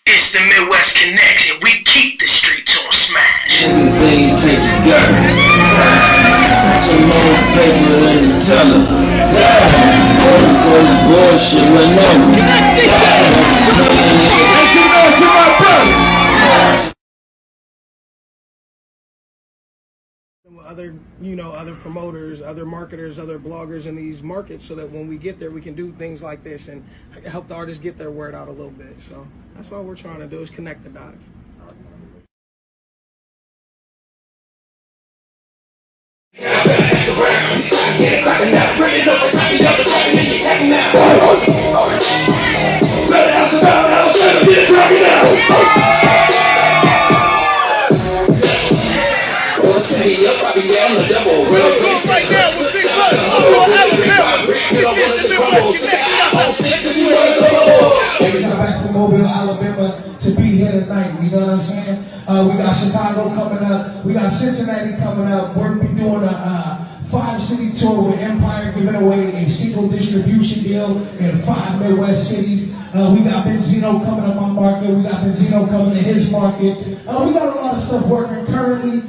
It's the Midwest Connection. We keep the streets on smash. Everything take your gun. Touch some more paper than the teller. Going for the bullshit whenever. Other, other promoters, other marketers, other bloggers in these markets, so that when we get there, we can do things like this and help the artists get their word out a little bit. So that's what we're trying to do, is connect the dots. Right now with Big Bud, Every time back from Mobile, Alabama to be here tonight, you know what I'm saying? We got Chicago coming up, we got Cincinnati coming up. We're doing a 5-city tour with Empire, giving away a single distribution deal in 5 Midwest cities. We got Benzino coming up on market. We got Benzino coming to his market. We got a lot of stuff working currently.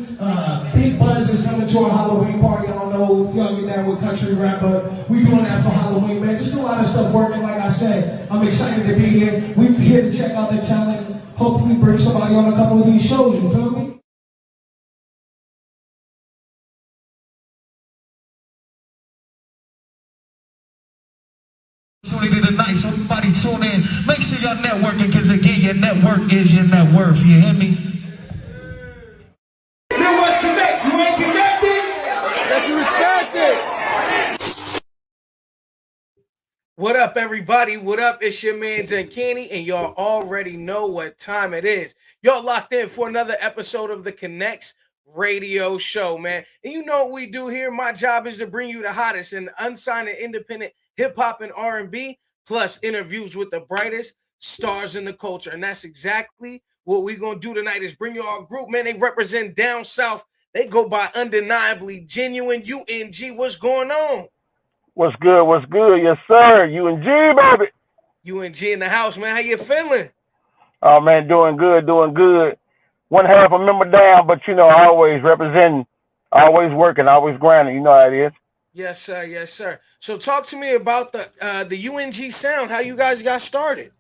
Big Buzz is coming to our Halloween party. I don't know if y'all get that with country rap, but we doing that for Halloween, man. Just a lot of stuff working. Like I said, I'm excited to be here. We're here to check out the talent. Hopefully bring somebody on a couple of these shows. You feel me? Tonight, so everybody tune in. Make sure y'all networking, because again, your network is your net worth. You hear me? Midwest Connectz, you ain't connected? Let you respect it. What up, everybody? What up? It's your man Zankini, and y'all already know what time it is. Y'all locked in for another episode of the Connectz radio show, man. And you know what we do here. My job is to bring you the hottest and unsigned and independent hip hop and R&B, plus interviews with the brightest stars in the culture. And that's exactly what we're going to do tonight, is bring you our group, man. They represent down south. They go by Undeniably Genuine. UNG, what's going on? What's good? What's good? Yes, sir. UNG, baby. UNG in the house, man. How you feeling? Oh, man, doing good, doing good. One half a member down, but, always representing, always working, always grinding. You know how it is. Yes, sir. Yes, sir. So talk to me about the UNG sound, how you guys got started.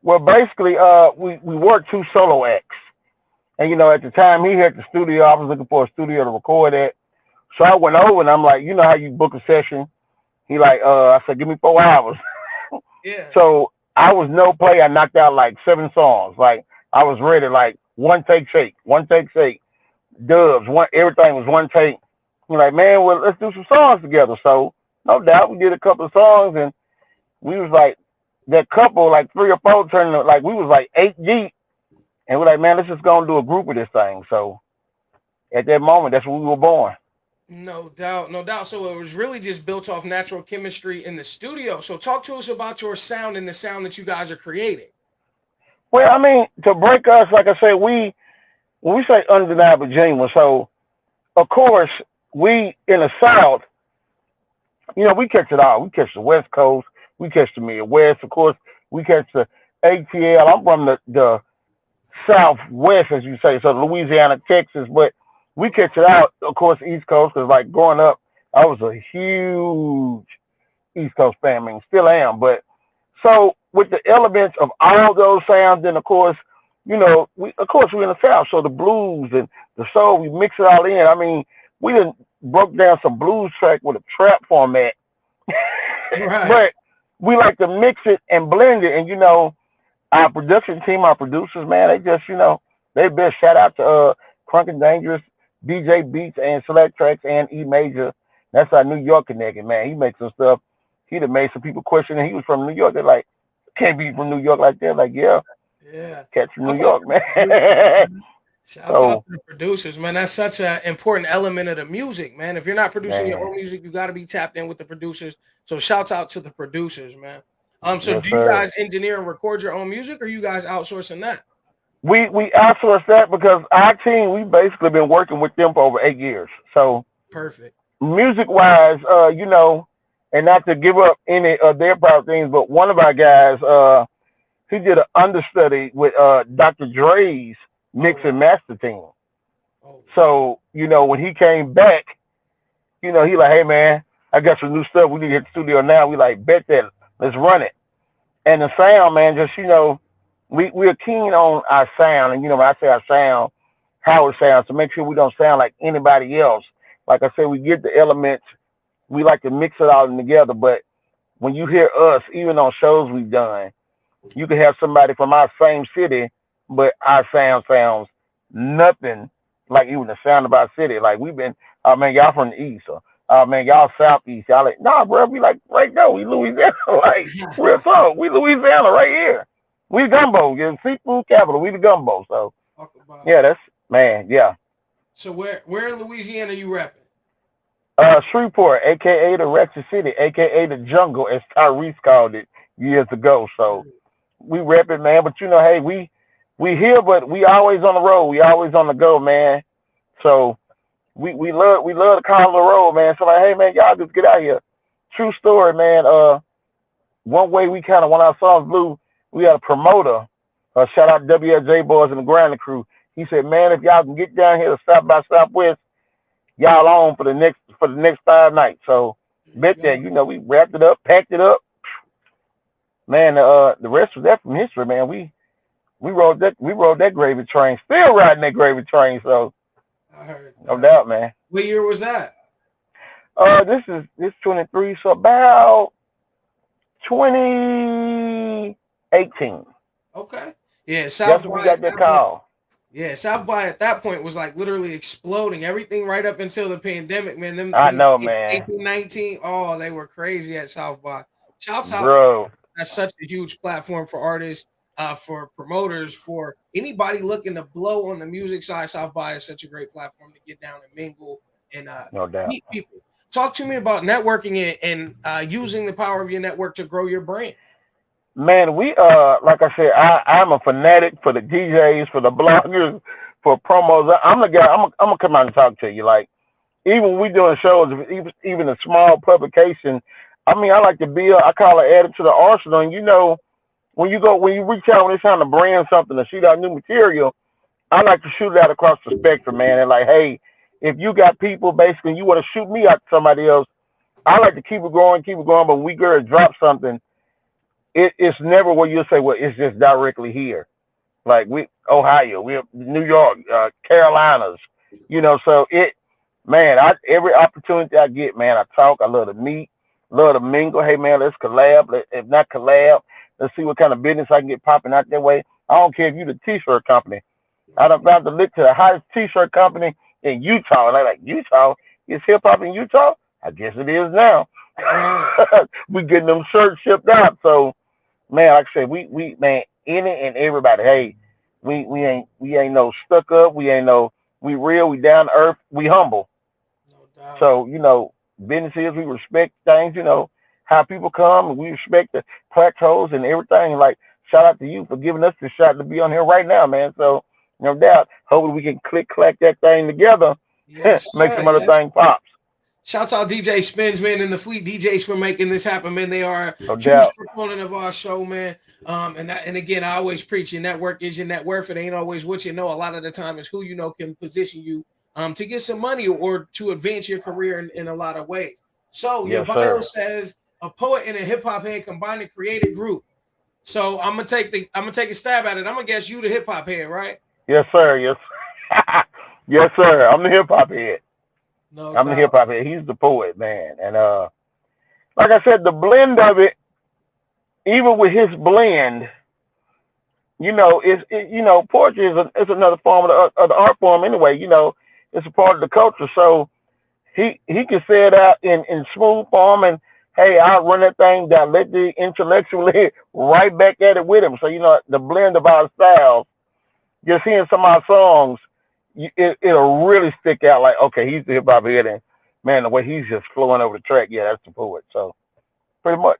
Well, basically, we worked 2 solo acts. And, at the time he had the studio, I was looking for a studio to record at. So I went over and I'm like, you know how you book a session? He like, I said, give me 4 hours. Yeah. So I was no play. I knocked out like 7 songs. Like I was ready, like one take shake, dubs, everything was one take. You're like, man, well, let's do some songs together. So no doubt we did a couple of songs, and we was like, that couple, like 3 or 4 turned, like we was like 8 deep, and we're like, man, let's just go and do a group of this thing. So at that moment, that's when we were born. No doubt, no doubt. So it was really just built off natural chemistry in the studio. So talk to us about your sound and the sound that you guys are creating. Well, I mean, to break us, like I said, when we say Undeniable Genuine, so of course, we in the South, we catch it all. We catch the West Coast, we catch the Midwest, of course, we catch the ATL. I'm from the Southwest, as you say, so Louisiana, Texas, but we catch it out, of course, East Coast, because like growing up, I was a huge East Coast fan, I mean, still am, but so with the elements of all those sounds, then of course, we're in the South, so the blues and the soul, we mix it all in. I mean, we didn't broke down some blues track with a trap format, Right. but we like to mix it and blend it. And our production team, our producers, man, they just they best. Shout out to Crunk and Dangerous, DJ Beats, and Select Tracks, and E Major. That's our New York connection, man. He makes some stuff. He'd have made some people question it. He was from New York. They're like, can't be from New York like that. Like, yeah, catch from New York, man. Shout out to the producers, man. That's such an important element of the music, man. If you're not producing your own music, you got to be tapped in with the producers. So shout out to the producers, man. So Yes, do sir. you guys engineer and record your own music, or you guys outsourcing that? We outsource that because our team, we basically been working with them for over 8 years. So Perfect. music wise, and not to give up any of their proud things, but one of our guys, he did an understudy with Dr. Dre's mix Oh, and master team. oh wow. So, when he came back, he like, hey man, I got some new stuff. We need to hit the studio now. We like, bet that. Let's run it. And the sound, man, just we're keen on our sound. And when I say our sound, how it sounds, to make sure we don't sound like anybody else. Like I said, we get the elements. We like to mix it all in together. But when you hear us, even on shows we've done, you can have somebody from our same city, but our sound sounds nothing like even the sound of our city. Like we've been, oh man, y'all from the east, or oh man, y'all southeast. Y'all like, nah, bro, we like right there, we Louisiana, like real talk, we Louisiana right here. We gumbo, yeah, seafood capital. We the gumbo. So Talk about yeah, it. that's man, yeah. So where in Louisiana you repping? Shreveport, aka the Ratchet City, aka the jungle, as Tyrese called it years ago. So we rep it, man. But hey, we here, but we always on the road. We always on the go, man. So we love to call the road, man. So like, hey, man, y'all just get out here. True story, man. One way we kind of when our songs blew, we had a promoter. Shout out WSJ boys and the Grinding crew. He said, man, if y'all can get down here to South by Southwest, y'all on for the next 5 nights. So There you bet that go. we wrapped it up, packed it up, man. The rest was that from history, man. We rode that gravy train, still riding that gravy train. So I heard no that. doubt, man. What year was that? This 23, so about 2018. Okay. Yeah, That's South when we by at got that that point. call. Yeah, South by at that point was like literally exploding. Everything right up until the pandemic, man. I Them know, man, 18, 19, oh, they were crazy at South by. Shouts out, bro. that's such a huge platform for artists, for promoters, for anybody looking to blow on the music side. South by is such a great platform to get down and mingle and No doubt. meet people. Talk to me about networking and using the power of your network to grow your brand. Man, we like I said, I'm a fanatic for the DJs, for the bloggers, for promos. I'm the guy. I'm gonna come out and talk to you. Like even when we doing shows, even a small publication. I mean, I like to be. I call it added to the arsenal. And when you reach out when it's time to brand something to shoot out new material, I like to shoot it out across the spectrum, man. And like, hey, if you got people basically you want to shoot me out to somebody else, I like to keep it going, keep it going. But when we go to drop something, it's never where you'll say, well, it's just directly here. Like we Ohio, we have New York, Carolinas, So man, every opportunity I get, man, I talk. I love to meet, love to mingle. Hey, man, let's collab. If not collab, let's see what kind of business I can get popping out that way. I don't care if you're the T-shirt company. I don't have to look to the hottest T-shirt company in Utah, and I like Utah. Is hip hop in Utah? I guess it is now. Right. We getting them shirts shipped out, so man, like I said, we man, any and everybody. Hey, we ain't no stuck up. We real. We down to earth. We humble. No doubt. So businesses we respect things. How people come, and we respect the plateaus and everything. Like shout out to you for giving us the shot to be on here right now, man. So no doubt, hopefully we can click clack that thing together, Yes, make sir. some other Yes. thing pops. Shouts out DJ Spins, man, and the Fleet DJs for making this happen, man. They are a No huge doubt. proponent of our show, man. And again, I always preach your network is your net worth. It ain't always what you know. A lot of the time, is who you know can position you to get some money or to advance your career in a lot of ways. So your Yes, bio sir. says a poet and a hip hop head combined to create a group. So I'm gonna take a stab at it. I'm gonna guess you the hip hop head, right? Yes, sir. Yes. Yes, sir. I'm the hip hop head. No I'm the hip doubt. hop head. He's the poet, man. And like I said, the blend of it, even with his blend, poetry is another form of the art form anyway. It's a part of the culture. So he can say it out in smooth form, and hey, I'll run that thing down, let the intellectually right back at it with him. So the blend of our styles, just hearing some of our songs, it'll really stick out. Like, okay, he's the hip hop head, and man, the way he's just flowing over the track, yeah, that's the poet. So pretty much,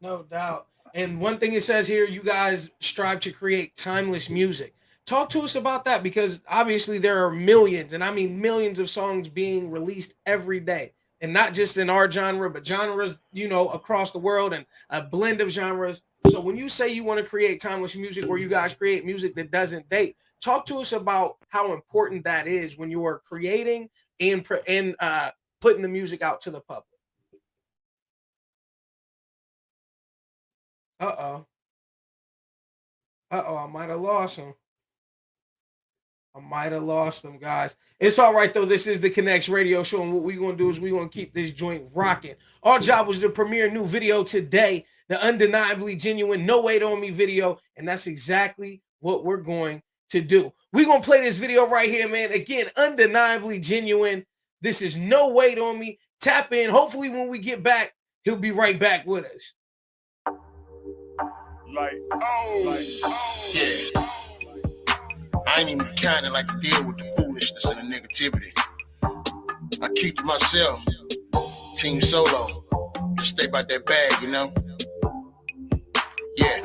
No doubt. And one thing it says here, you guys strive to create timeless music. Talk to us about that because obviously there are millions, and I mean millions of songs being released every day. and not just in our genre, but genres, you know, across the world and a blend of genres. So when you say you want to create timeless music, or you guys create music that doesn't date, talk to us about how important that is when you are creating and putting the music out to the public. Uh-oh. Uh-oh, I might have lost him. I might have lost them, guys. It's all right though. This is the Connectz Radio Show, and what we're gonna do is we're gonna keep this joint rocking. Our job was to premiere a new video today, the undeniably genuine "No Wait on Me" video, and that's exactly what we're going to do. We're gonna play this video right here, man. Again, undeniably genuine. This is "No Wait on Me." Tap in. Hopefully, when we get back, he'll be right back with us. Yeah. I ain't even kind of like to deal with the foolishness and the negativity. I keep to myself, team solo, just stay by that bag, you know? Yeah.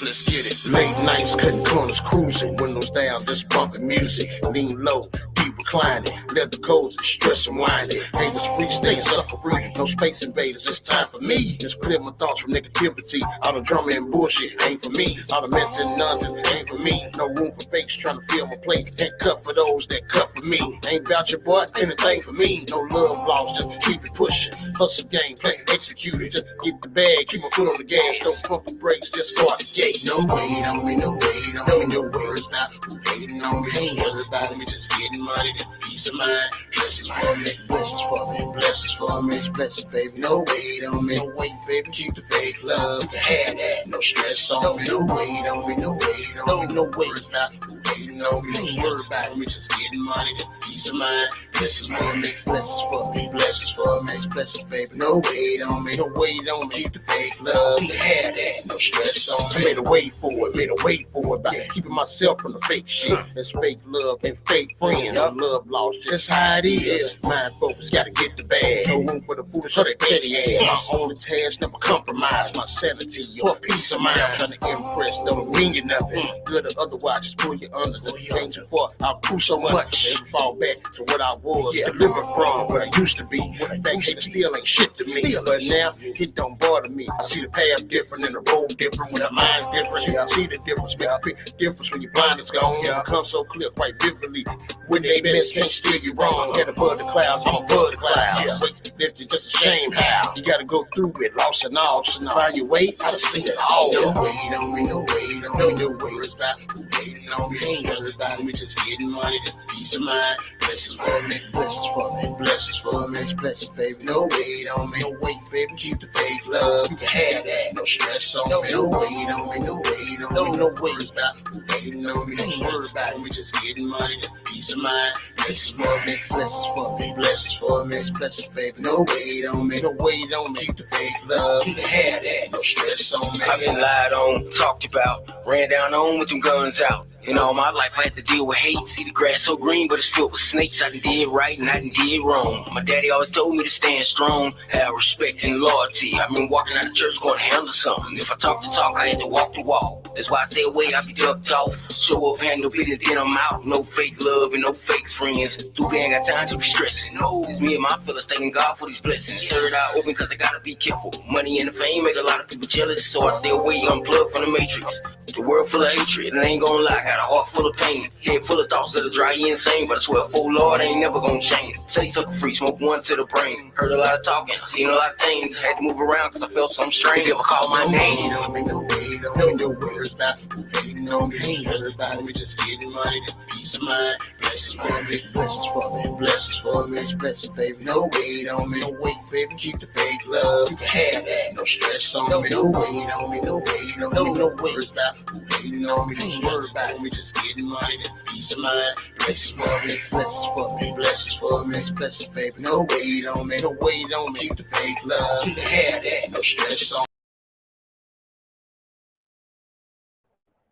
Let's get it. Late nights, cutting corners, cruising, windows down, just bumping music, lean low, deep reclining, leather coats, stress and winding. Haters free, stay sucker free, no space invaders, it's time for me. Just clear my thoughts from negativity, all the drama and bullshit ain't for me. All the mess and nonsense ain't for me. No room for fakes trying to fill my plate, can't cut for those that cut for me. Ain't about your boy, anything for me. No love lost, just keep it pushing. Hustle game, play, execute it, just get the bag, keep my foot on the gas, don't pump the brakes, just go out the gate. No wait on me, no wait on me, no worries about who hating on me. Ain't worried about me, just getting money, just peace of mind. Blessings for me, blessings for me, blessings for me, blessings, baby. No wait on me, no wait, baby, keep the fake love. You can have that, no stress on me. No wait on me, no wait on me, no worries about who hating on me. Ain't worried about me, just getting money, just peace of mind. Blessings for me, blessings for me, blessings for me, blessings, baby. No wait on me, no wait on me, keep the fake love. You can have that, no stress on me. Made a way for it, made a way for it by keeping myself from the fake shit. That's fake love and fake friends. No love lost, just how it is. Mind focus, gotta get the bag. No room for the foolish or the petty ass. My only task, never compromise my sanity or peace of mind. Trying to impress, don't mean you nothing. Good or otherwise, just pull you under the danger for. I prove so much, never fall back to what I was. Delivered from what I used to be. Fake haters still ain't shit to me. But now, it don't bother me. I see the path different and the road different when the mind's different. You see the difference, make a big difference when your blind is gone. It comes so clear quite vividly. When they miss, can't steer you wrong. Head above the clouds, I'm above the clouds. Wait, lifted, just a shame how. You gotta go through it, loss and all. Just find your way, I done seen it all. No wait on me, no wait on me, no worries about who hating on me. Ain't worried about me, just getting money, just peace of mind. Blessings for me, blessings for me, blessings for me, blessings, baby. No wait on me, no wait, baby, keep the fake love. You can have that, no stress on me. No wait on me, no wait on me, no worries about who hating on me. Ain't worried about me, just getting money, just peace of mind. Blessings for me, blessings for me, blessings for me, blessings, baby. No wait on me, no wait on me, keep the fake love. You can have that, no stress on me. I've been lied on, talked about, ran down on with them guns out. In all my life, I had to deal with hate. See the grass so green, but it's filled with snakes. I done did right and I done did wrong. My daddy always told me to stand strong, have respect and loyalty. I've been walking out of church going to handle something. If I talk the talk, I had to walk the walk. That's why I stay away, I be ducked off. Show up, handle business, then I'm out. No fake love and no fake friends. Stupid ain't got time to be stressing. No, it's me and my fellas thanking God for these blessings. Third eye open cause I gotta be careful. Money and the fame make a lot of people jealous, so I stay away, unplugged from the matrix. The world full of hatred, and I ain't gonna lie, got a heart full of pain. Head full of thoughts that'll drive you insane, but I swear, oh Lord, I ain't never gonna change. Stay sucker free, smoke one to the brain. Heard a lot of talking, seen a lot of things. Had to move around cause I felt something strange. Never call my name. No wait on me, no wait on me, no worries about who hating on me. Ain't worried about me, just getting money, just peace of mind. Blessings for me, blessings for me, blessings for me, blessings, baby. No wait on me, no wait, baby, keep the fake love. You can have that, no stress on me. No wait on me, no wait on me, no worries about who hating on me. Ain't worried about me, just getting money, just peace of mind. Blessings for me, blessings for me, blessings for me, blessings, baby. No wait on me, no wait on me, keep the fake love. You can have that, no stress on me.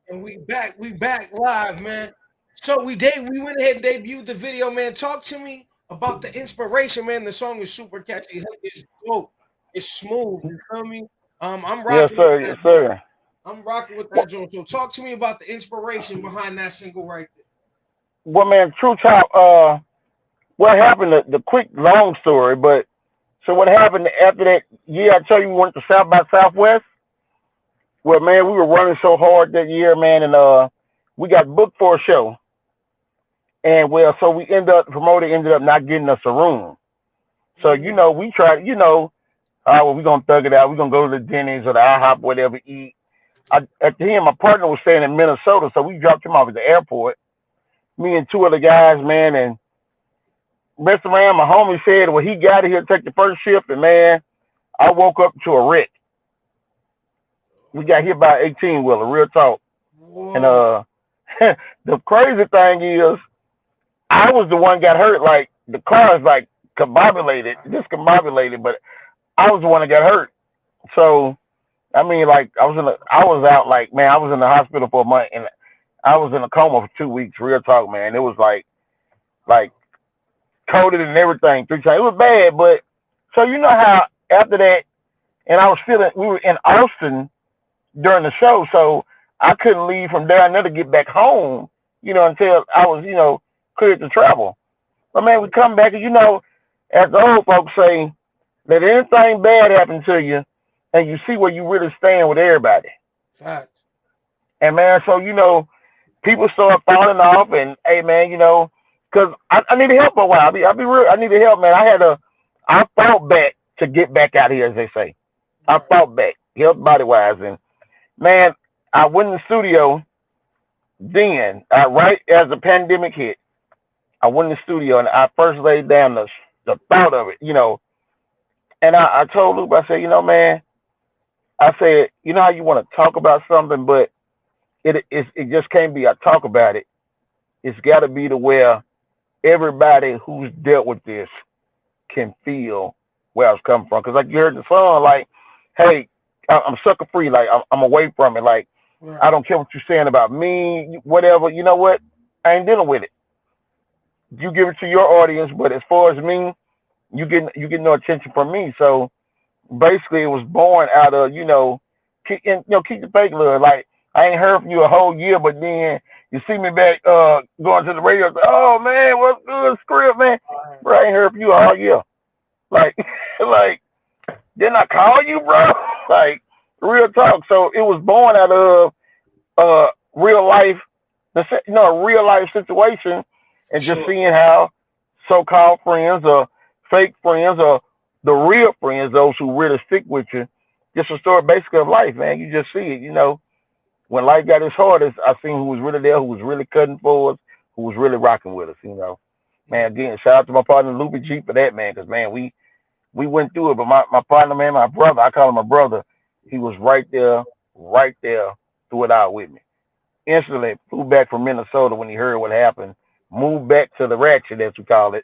And we back live, man. So we went ahead and debuted the video, man. Talk to me about the inspiration, man. The song is super catchy. It's dope. It's smooth. You feel me? I'm rocking. Yes, sir. Yes, sir. I'm rocking with that joint. So talk to me about the inspiration behind that single right there. Well, man, true talk. what happened, the quick, long story, but so what happened after that year, I tell you, we went to South by Southwest. Well, man, we were running so hard that year, man, and we got booked for a show. And well, so we the promoter ended up not getting us a room. So, you know, we tried, you know, all right, well, we're going to thug it out. We're going to go to the Denny's or the IHOP, whatever, eat. At the end, my partner was staying in Minnesota, so we dropped him off at the airport. Me and two other guys, man, and messed around. My homie said, well, he got here to take the first shift, and, man, I woke up to a wreck. We got hit by an 18-wheeler, real talk. Whoa. And the crazy thing is, I was the one got hurt. Like, the car is, like, discombobulated, but I was the one that got hurt. So, I mean, like, I was out, like, man, I was in the hospital for a month, and I was in a coma for 2 weeks, real talk, man. It was, like, coated and everything 3 times. It was bad, but, so you know how after that, and we were in Austin during the show, so I couldn't leave from down there to get back home, you know, until I was, you know, cleared to travel. But, man, we come back, and, you know, as the old folks say, that anything bad happen to you, and you see where you really stand with everybody. Fact. And, man, so, you know, people start falling off, and, hey, man, you know, because I needed help for a while. I'll be real. I needed help, man. I fought back to get back out here, as they say. I fought back, health body-wise. And, man, I went in the studio then, right as the pandemic hit. I went in the studio, and I first laid down the thought of it, you know. And I told Luke, I said, you know, man, I said, you know how you want to talk about something, but it just can't be I talk about it. It's got to be to where everybody who's dealt with this can feel where I was coming from. Because like you heard the song, like, hey, I'm sucker free. Like, I'm away from it. Like, I don't care what you're saying about me, whatever. You know what? I ain't dealing with it. You give it to your audience, but as far as me, you get no attention from me. So basically, it was born out of, you know, keep the fake love. Like, I ain't heard from you a whole year, but then you see me back going to the radio. Oh man, what's good, script, man? Bro, I ain't heard from you all year. Like, didn't I call you, bro? Like, real talk. So it was born out of real life, a real life situation, and just seeing how so-called friends or fake friends or the real friends, those who really stick with you, just a story basically of life, man. You just see it, you know. When life got its hardest, I seen who was really there, who was really cutting for us, who was really rocking with us, you know. Man, again, shout out to my partner, Loopy G, for that, man, because, man, we went through it. But my partner, man, my brother, I call him my brother, he was right there through it out with me. Instantly flew back from Minnesota when he heard what happened, moved back to the ratchet, as we call it.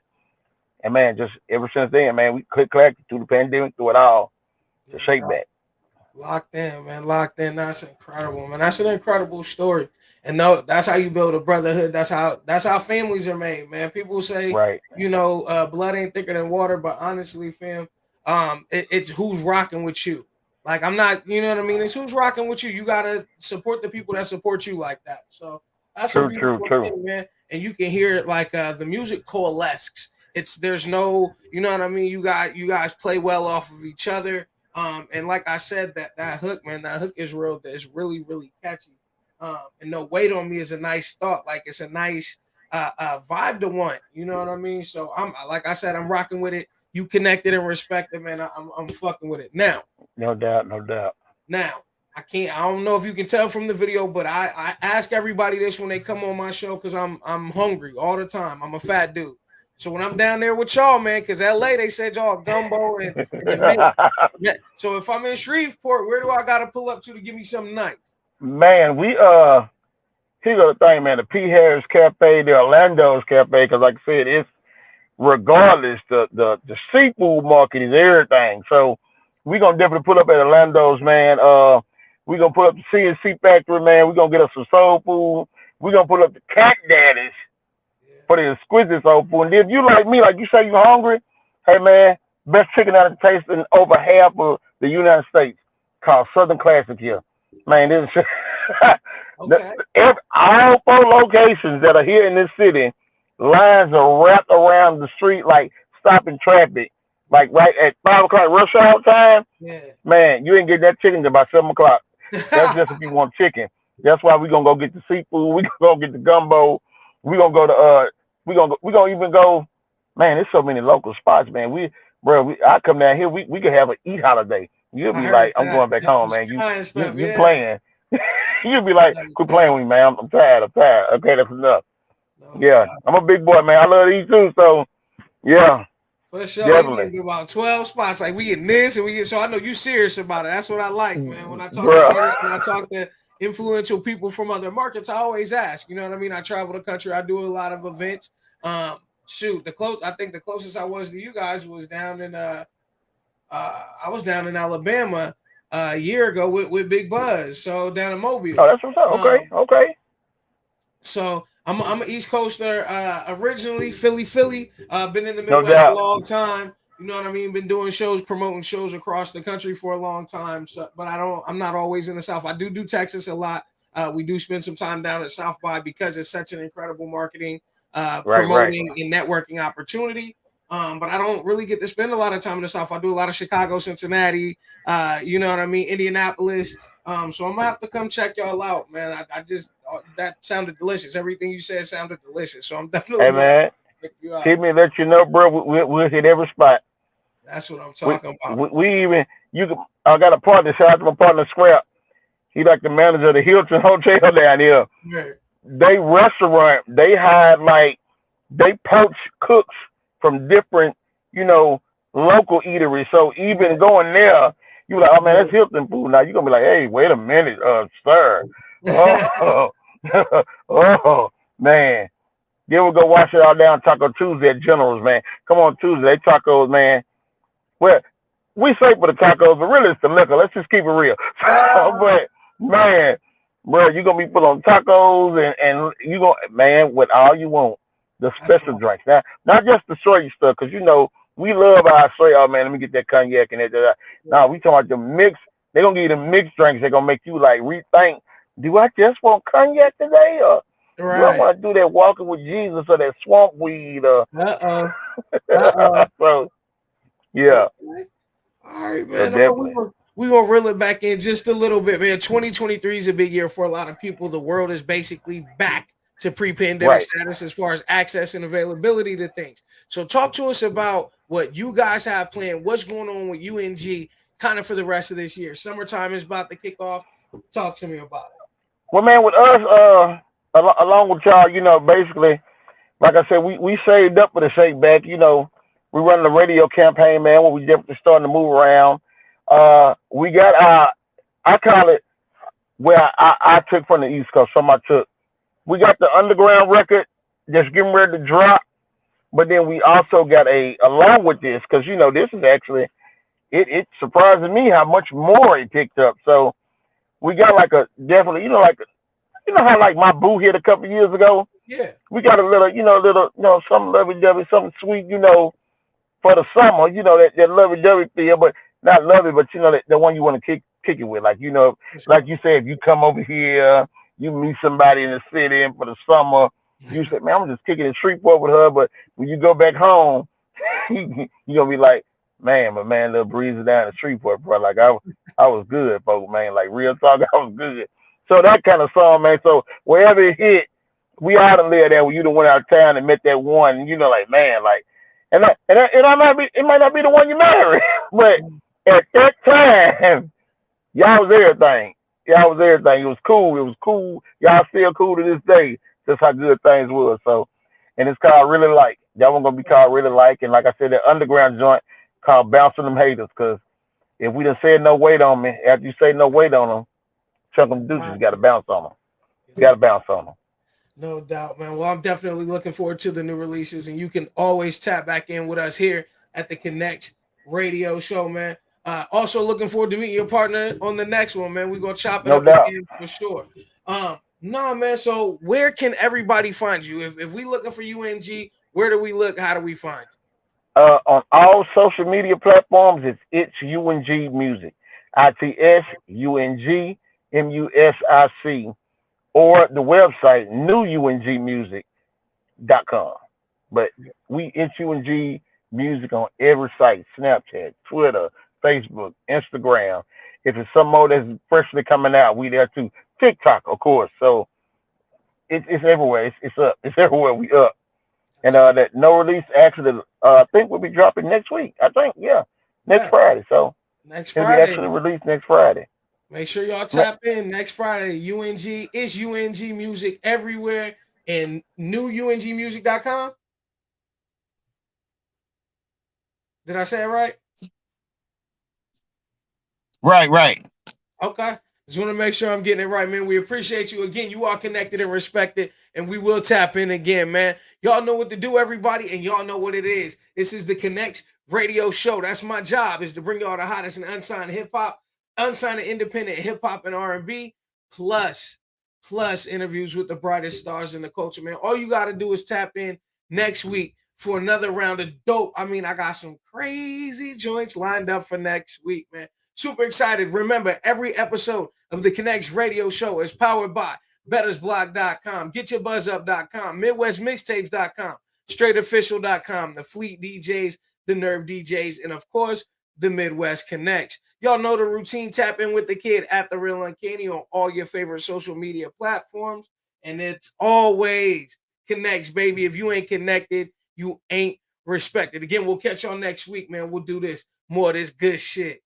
And, man, just ever since then, man, we clicked through the pandemic, through it all, to shake back. Locked in, man. Locked in. That's incredible, man. That's an incredible story. And no, that's how you build a brotherhood. That's how families are made, man. People say, right, you know, blood ain't thicker than water, but honestly, fam, it's who's rocking with you. Like, I'm not, you know what I mean? It's who's rocking with you. You gotta support the people that support you like that. So that's a beautiful thing, man. And you can hear it like the music coalesces. There's no, you know what I mean? You guys play well off of each other. And like I said, that hook, man, that hook is real. It's really, really catchy. And No Wait on Me is a nice thought. Like, it's a nice vibe to want. You know what I mean? So I'm, like I said, I'm rocking with it. You connected and respected, man. I'm fucking with it. Now, no doubt. Now, I don't know if you can tell from the video, but I ask everybody this when they come on my show, because I'm hungry all the time. I'm a fat dude. So when I'm down there with y'all, man, because LA, they said y'all gumbo and so if I'm in Shreveport, where do I gotta pull up to give me something nice? Man, we here's the thing, man. The P. Harris Cafe, the Orlando's Cafe, because like I said, it's regardless, the seafood market is everything. So we're gonna definitely pull up at Orlando's, man. We're gonna pull up the CNC Factory, man. We're gonna get us some soul food. We're gonna pull up the Cat Daddies for the exquisite soul food. And if you like me, like you say you're hungry, hey man, best chicken out of taste in over half of the United States, called Southern Classic here. Man, this is okay. all 4 locations that are here in this city lines are wrapped around the street like stopping traffic. Like right at 5 o'clock rush hour time, Yeah. man, you ain't getting that chicken till about 7 o'clock. That's just if you want chicken. That's why we gonna go get the seafood. We gonna go get the gumbo. We gonna go to we gonna even go. Man, there's so many local spots, man. I come down here. We could have an eat holiday. You'll I be heard like, I'm that. going back That home, was man. You trying you stuff. you Yeah. playing. You'll be like, No quit playing doubt. with me, man. I'm tired. I'm tired. Okay, that's enough. No Yeah, doubt. I'm a big boy, man. I love these too. So yeah, For sure. You gave definitely, me about 12 spots. Like we get this and we get so I know you serious about it. That's what I like, man. When I talk to bro. artists and I talk to influential people from other markets, I always ask. You know what I mean? I travel the country, I do a lot of events. Shoot, I think the closest I was to you guys was down in I was down in Alabama a year ago with Big Buzz, so down in Oh, Mobile. that's what's up. Okay, Um, okay. so I'm an East Coaster originally, Philly. Been in the No Midwest a doubt. long time. You know what I mean? Been doing shows, promoting shows across the country for a long time. So, but I'm not always in the South. I do Texas a lot. We do spend some time down at South by because it's such an incredible marketing, Right, right. promoting, and networking opportunity. But I don't really get to spend a lot of time in the South. I do a lot of Chicago, Cincinnati, you know what I mean, Indianapolis. So I'm gonna have to come check y'all out, man. I just that sounded delicious. Everything you said sounded delicious. So I'm definitely Hey, gonna man. check you out. Hit me, let you know, bro. We'll hit every spot. That's what I'm We, talking about. we even you can. I got a partner. Shout out to my partner Scrap. He like the manager of the Hilton Hotel down here. Yeah. They restaurant. They had like they poach cooks from different, local eateries. So Yeah. even going there, you like, oh man, that's Hilton food. Now you're gonna be like, hey, wait a minute, sir. Oh, oh man. Then we'll go wash it all down Taco Tuesday at Generals, man. Come on Tuesday, they tacos, man. Well, we say for the tacos, but really it's the liquor. Let's just keep it real. But man, bro, you're gonna be put on tacos and you gonna man with all you want. The That's special drinks. Now not just the straight stuff, because we love our straight, oh man, let me get that cognac and that. Now we talking about the mix, they're gonna give you the mixed drinks, they're gonna make you like rethink, do I just want cognac today or do I right. want to do that walking with Jesus or that swamp weed or Uh oh. so yeah. Okay. All right, So man. definitely. We gonna reel it back in just a little bit, man. 2023 is a big year for a lot of people. The world is basically back to pre-pandemic Right. status as far as access and availability to things. So talk to us about what you guys have planned. What's going on with UNG kind of for the rest of this year? Summertime is about to kick off. Talk to me about Well, man, with us, along with y'all, basically, like I said, we saved up for the shake back. We running a radio campaign, man, where we definitely starting to move around. We got I call it where I took from the East Coast, some I took. We got the underground record that's getting ready to drop, but then we also got along with this, because, this is actually, it surprises me how much more it picked up. So we got like a, definitely, how like my boo hit a couple of years ago? it. Yeah. We got a little, some lovey-dovey, something sweet, for the summer, that lovey-dovey feel, but not lovey, but that the one you want to kick it with. Like, like you said, if you come over here, you meet somebody in the city and for the summer, you say, man, I'm just kicking the Shreveport with her, but when you go back home, you're gonna be like, man, but man, little breezy down the Shreveport, bro. Like I was good, folks, man. Like real talk, I was good. So that kind of song, man. So wherever it hit, we ought to live there when you done went out of town and met that one, and like, man, like, it might not be the one you marry, but at that time, y'all was everything. Y'all was everything. It was cool. It was cool. Y'all still cool to this day. Just how good things was. So, and it's called Really Like. That one gonna be called Really Like. And like I said, the underground joint called Bouncing Them Haters. Cause if we done said no weight on me, after you say no weight on them, chunk them deuces, you got to bounce on them. You got to bounce on them. No doubt, man. Well, I'm definitely looking forward to the new releases, and you can always tap back in with us here at the Connectz radio show, man. Also looking forward to meeting your partner on the next one, man. We're gonna chop it No up doubt. again for sure. No, man. So where can everybody find you? If we looking for UNG, where do we look? How do we find you? On all social media platforms, it's UNG Music. ITSUNG MUSIC, or the website newungmusic.com. But we HUNG music on every site: Snapchat, Twitter, Facebook, Instagram. If it's some more that's freshly coming out, we there too. TikTok, of course. So it's everywhere. It's up. It's everywhere. We up. And that no release actually, I think will be dropping next week. I think, yeah, next Yeah, Friday. So next it'll be Friday. actually released next Friday. Make sure y'all Ne- tap in next Friday. UNG is UNG music everywhere and newungmusic.com. Did I say it right? Right, right. Okay. Just want to make sure I'm getting it right, man. We appreciate you again. You are connected and respected, and we will tap in again, man. Y'all know what to do, everybody, and y'all know what it is. This is the Connectz Radio Show. That's my job, is to bring y'all the hottest and unsigned hip hop, unsigned and independent hip hop and R&B, plus interviews with the brightest stars in the culture, man. All you got to do is tap in next week for another round of dope. I mean, I got some crazy joints lined up for next week, man. Super excited. Remember, every episode of the Connectz Radio Show is powered by bettersblog.com, getyourbuzzup.com, midwestmixtapes.com, straightofficial.com, the Fleet DJs, the Nerve DJs, and of course, the Midwest Connects. Y'all know the routine. Tap in with the kid at The Real Uncanny on all your favorite social media platforms. And it's always Connects, baby. If you ain't connected, you ain't respected. Again, we'll catch y'all next week, man. We'll do this more of this good shit.